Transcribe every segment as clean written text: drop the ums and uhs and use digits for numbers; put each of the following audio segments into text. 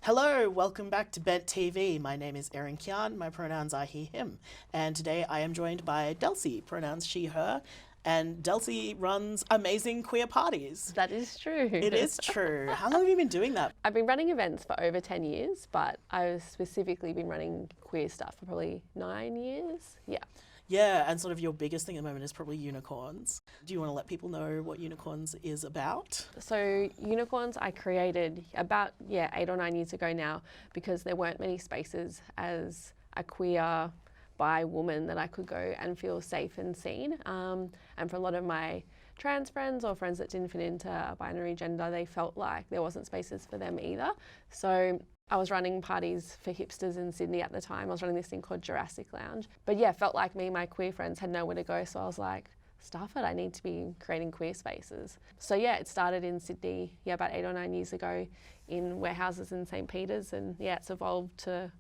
Hello, welcome back to Bent TV. My name is Erin Kyan, my pronouns are he, him. And today I am joined by Delsi, pronouns she, her. And Delsi runs amazing queer parties. That is true. It is true. How long have you been doing that? I've been running events for over 10 years, but I've specifically been running queer stuff for probably 9 years. Yeah. Yeah, and sort of your biggest thing at the moment is probably unicorns. Do you want to let people know what unicorns is about? So unicorns I created about 8 or 9 years ago now, because there weren't many spaces as a queer bi woman that I could go and feel safe and seen. And for a lot of my trans friends or friends that didn't fit into a binary gender, they felt like there wasn't spaces for them either. So I was running parties for hipsters in Sydney at the time. I was running this thing called Jurassic Lounge. But yeah, felt like me and my queer friends had nowhere to go. So I was like, stuff it, I need to be creating queer spaces. So yeah, it started in Sydney, about 8 or 9 years ago in warehouses in St. Peter's. And yeah, it's evolved to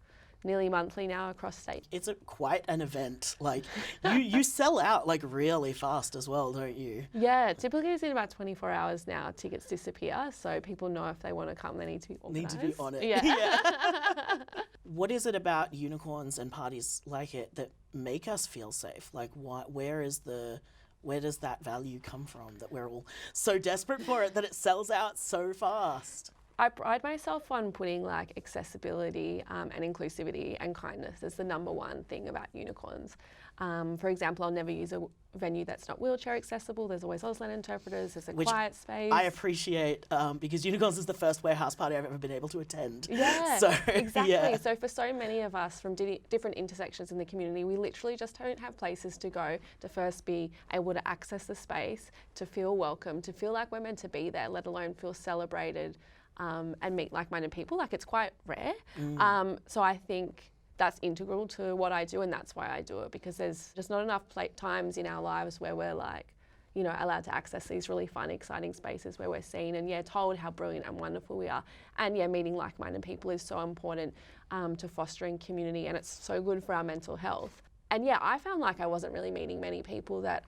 nearly monthly now across state. It's quite an event. Like you sell out like really fast as well, don't you? Yeah, typically it's in about 24 hours now. Tickets disappear, so people know if they want to come, they need to be organised. Need to be on it. Yeah. What is it about unicorns and parties like it that make us feel safe? Like where does that value come from that we're all so desperate for it that it sells out so fast? I pride myself on putting like accessibility and inclusivity and kindness as the number one thing about unicorns. For example, I'll never use a venue that's not wheelchair accessible. There's always Auslan interpreters, there's a quiet space. I appreciate because Unicorns is the first warehouse party I've ever been able to attend. Yeah, so, exactly. Yeah. So for so many of us from different intersections in the community, we literally just don't have places to go to first be able to access the space, to feel welcome, to feel like we're meant to be there, let alone feel celebrated. And meet like-minded people. Like, it's quite rare. So I think that's integral to what I do, and that's why I do it, because there's just not enough times in our lives where we're like, allowed to access these really fun, exciting spaces where we're seen and told how brilliant and wonderful we are. And meeting like-minded people is so important to fostering community, and it's so good for our mental health. And I found like I wasn't really meeting many people that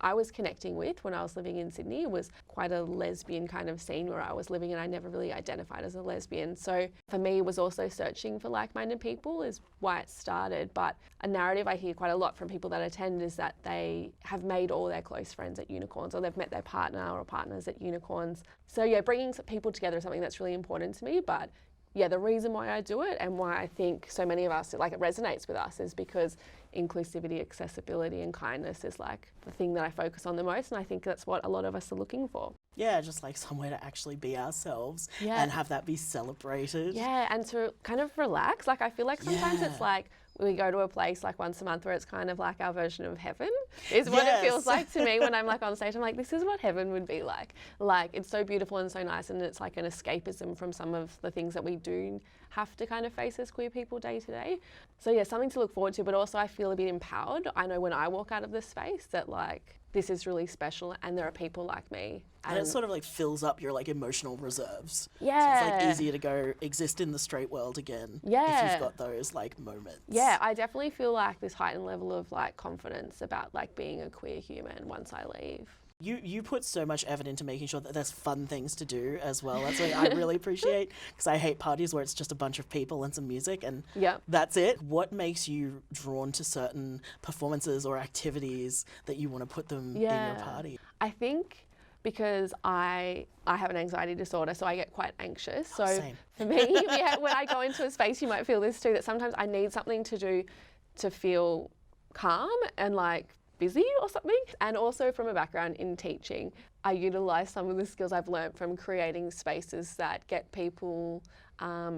I was connecting with when I was living in Sydney. It was quite a lesbian kind of scene where I was living, and I never really identified as a lesbian. So for me, it was also searching for like-minded people is why it started. But a narrative I hear quite a lot from people that attend is that they have made all their close friends at unicorns, or they've met their partner or partners at unicorns. So bringing people together is something that's really important to me. But the reason why I do it and why I think so many of us, like it resonates with us, is because inclusivity, accessibility and kindness is like the thing that I focus on the most, and I think that's what a lot of us are looking for. Yeah, just like somewhere to actually be ourselves and have that be celebrated. Yeah, and to kind of relax. Like I feel like sometimes it's like we go to a place like once a month where it's kind of like our version of heaven is what it feels like to me when I'm like on stage. I'm like, this is what heaven would be like. Like it's so beautiful and so nice, and it's like an escapism from some of the things that we do have to kind of face as queer people day to day. So something to look forward to, but also I feel a bit empowered. I know when I walk out of this space that like this is really special and there are people like me. And it sort of like fills up your like emotional reserves. Yeah. So it's like easier to go exist in the straight world again. Yeah. If you've got those like moments. Yeah, I definitely feel like this heightened level of like confidence about like being a queer human once I leave. You put so much effort into making sure that there's fun things to do as well. That's what I really appreciate, because I hate parties where it's just a bunch of people and some music and that's it. What makes you drawn to certain performances or activities that you want to put them in your party? I think because I have an anxiety disorder, so I get quite anxious. So Same. For me, when I go into a space, you might feel this too, that sometimes I need something to do to feel calm and like busy or something. And also from a background in teaching, I utilise some of the skills I've learnt from creating spaces that get people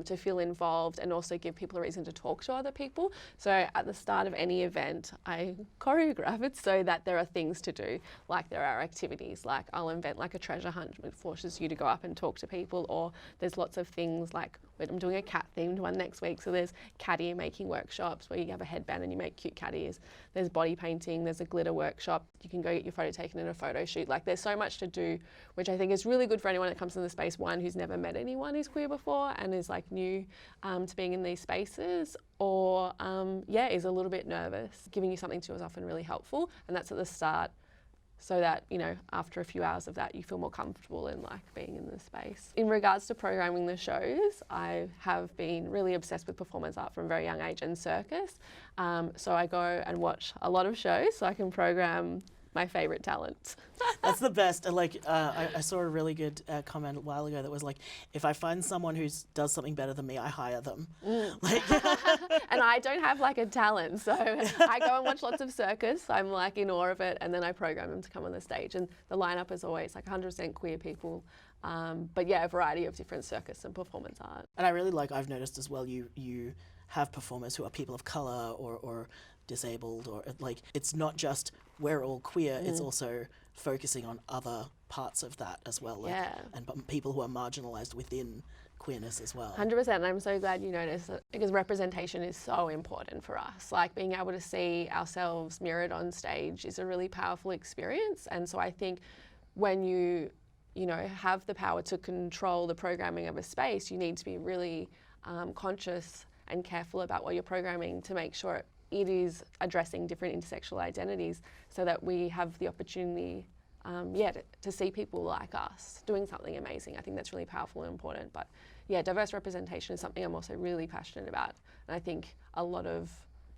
to feel involved and also give people a reason to talk to other people. So at the start of any event, I choreograph it so that there are things to do, like there are activities, like I'll invent like a treasure hunt which forces you to go up and talk to people, or there's lots of things like I'm doing a cat themed one next week, so there's caddy making workshops where you have a headband and you make cute caddies. There's body painting, there's a glitter workshop, you can go get your photo taken in a photo shoot. Like there's so much to do, which I think is really good for anyone that comes in the space, one who's never met anyone who's queer before and is like new to being in these spaces, or is a little bit nervous. Giving you something to is often really helpful, and that's at the start so that, you know, after a few hours of that, you feel more comfortable in like being in the space. In regards to programming the shows, I have been really obsessed with performance art from a very young age and circus. So I go and watch a lot of shows so I can program my favourite talents. That's the best. I saw a really good comment a while ago that was like, if I find someone who does something better than me, I hire them. Like and I don't have like a talent, so I go and watch lots of circus. I'm like in awe of it, and then I program them to come on the stage. And the lineup is always like 100% queer people, but yeah, a variety of different circus and performance art. And I really I've noticed as well, you have performers who are people of colour or disabled, or like, it's not just we're all queer, it's also focusing on other parts of that as well, like, and people who are marginalised within queerness as well. 100%, and I'm so glad you noticed that, because representation is so important for us. Like, being able to see ourselves mirrored on stage is a really powerful experience, and so I think when you know, have the power to control the programming of a space, you need to be really conscious and careful about what you're programming to make sure it is addressing different intersectional identities, so that we have the opportunity to see people like us doing something amazing. I think that's really powerful and important. But yeah, diverse representation is something I'm also really passionate about. And I think a lot of,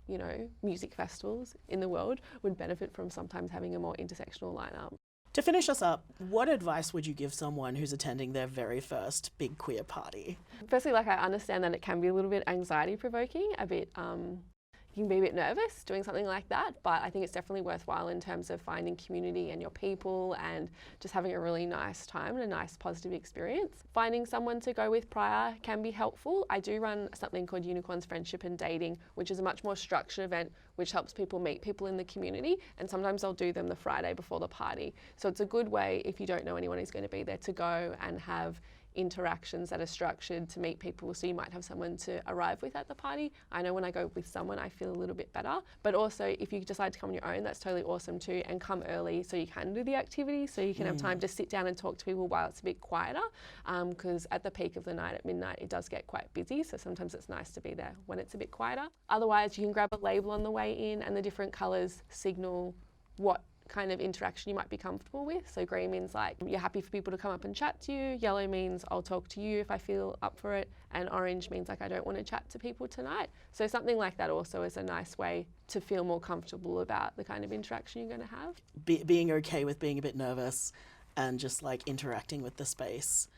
you know, music festivals in the world would benefit from sometimes having a more intersectional lineup. To finish us up, what advice would you give someone who's attending their very first big queer party? Firstly, like, I understand that it can be a little bit anxiety provoking, you can be a bit nervous doing something like that, but I think it's definitely worthwhile in terms of finding community and your people and just having a really nice time and a nice positive experience. Finding someone to go with prior can be helpful. I do run something called Unicorns Friendship and Dating, which is a much more structured event which helps people meet people in the community, and sometimes I'll do them the Friday before the party. So it's a good way, if you don't know anyone who's going to be there, to go and have interactions that are structured to meet people, so you might have someone to arrive with at the party. I know when I go with someone I feel a little bit better, but also if you decide to come on your own, that's totally awesome too, and come early so you can do the activity, so you can have time to sit down and talk to people while it's a bit quieter, because at the peak of the night at midnight it does get quite busy, so sometimes it's nice to be there when it's a bit quieter. Otherwise, you can grab a label on the way in, and the different colours signal what kind of interaction you might be comfortable with. So green means like you're happy for people to come up and chat to you, yellow means I'll talk to you if I feel up for it, and orange means like I don't want to chat to people tonight. So something like that also is a nice way to feel more comfortable about the kind of interaction you're going to have. Being okay with being a bit nervous and just like interacting with the space,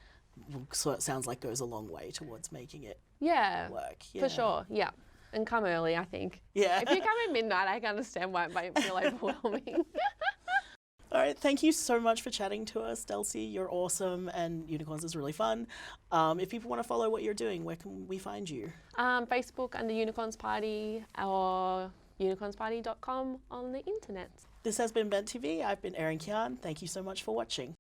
so it sounds like goes a long way towards making it work. For sure, yeah. And come early, I think. Yeah. If you come at midnight, I can understand why it might feel overwhelming. All right, thank you so much for chatting to us, Delsi. You're awesome, and Unicorns is really fun. If people want to follow what you're doing, where can we find you? Facebook under Unicorns Party, or unicornsparty.com on the internet. This has been Bent TV. I've been Erin Kyan. Thank you so much for watching.